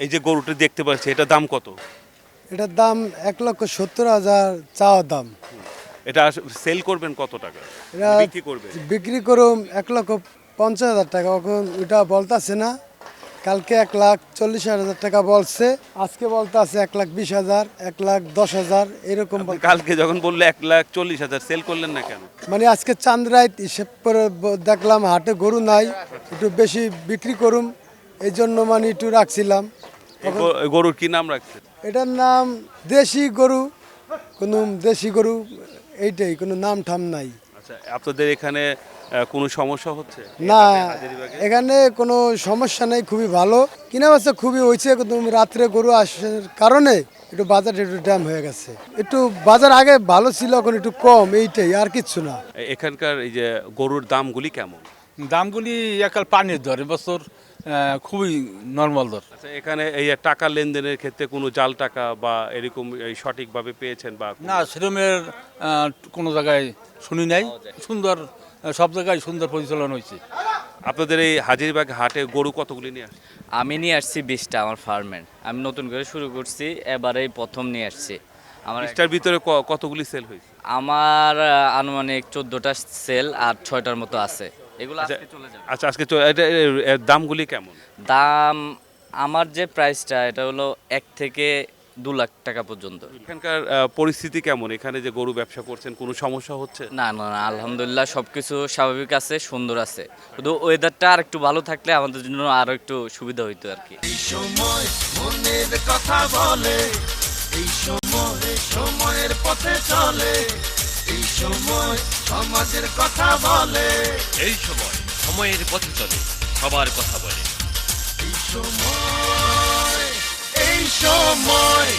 এই যে গরুটি দেখতে পাচ্ছি এটার দাম কত? এটার দাম 1,70,000 চাওয়া দাম। এটা সেল করবেন কত টাকা? এটা বিক্রি করবেন? বিক্রি করুম 1,50,000 টাকা। এখন ওটা বলতাছে না, কালকে 1,40,000 টাকা বলছে, আজকে বলতাছে 1,20,000, 1,10,000 এরকম কালকে যখন বললে 1,40,000 সেল করলেন না কেন? মানে আজকে চাঁদরাত হিসেব করে দেখলাম হাটে গরু নাই, একটু বেশি বিক্রি করুম, এই জন্য মানে একটু রাখছিলাম। এই গরুর কি নাম রাখছেন? এটার নাম দেশি গরু, কোনো দেশি গরু, এইটাই, কোনো নাম ঠাম নাই। আচ্ছা, আপনাদের এখানে কোনো সমস্যা হচ্ছে না, হাজারীবাগে? এখানে কোনো সমস্যা নেই, খুবই ভালো কিনা বাচ্চা খুবই হয়েছে, কিন্তু রাত্রে গরু আসার কারণে একটু বাজার একটু ড্যাম হয়ে গেছে, একটু বাজার আগে ভালো ছিল, এখন একটু কম, এইটাই, আর কিচ্ছু না। এখানকার এই যে গরুর দামগুলি কেমন? দামগুলি একাল পানির দর এবছর খুবই নর্মাল দর। আচ্ছা, এখানে এই যে টাকা লেনদেনের ক্ষেত্রে কোনো জাল টাকা বা এরকম এই সঠিকভাবে পেয়েছেন বা না, সেরমের কোনো জায়গায় শুনি নাই। সুন্দর, সব জায়গায় সুন্দর পরিচালনা হয়েছে। আপনাদের এই হাজারীবাগ হাটে গরু কতগুলি নিয়ে আসছে? আমি নিয়ে আসছি 20টা আমার ফার্মের। আমি নতুন করে শুরু করছি, এবারেই প্রথম নিয়ে আসছি। আমার এটার ভিতরে কতগুলি সেল হয়েছে? আমার আনুমানিক 14টা সেল আর 6টার মতো আছে। এগুলো আচ্ছা, আজকে চলে যাবে। আচ্ছা, আজকে এর দামগুলি কেমন? দাম আমার যে প্রাইসটা এটা হলো 1 থেকে 2 লাখ টাকা পর্যন্ত। এখানকার পরিস্থিতি কেমন? এখানে যে গরু ব্যবসা করছেন কোনো সমস্যা হচ্ছে? না না না, আলহামদুলিল্লাহ সবকিছু স্বাভাবিক আছে, সুন্দর আছে। শুধু ওয়েদারটা আর একটু ভালো থাকলে আমাদের জন্য আরো একটু সুবিধা হইতো আর কি। এই সময় মনের কথা বলে, এই সময় সময়ের পথে চলে, এই সময় সমাজের কথা বলে, এই সময় সময়ের পথে চলে, সবার কথা বলে। এই সময়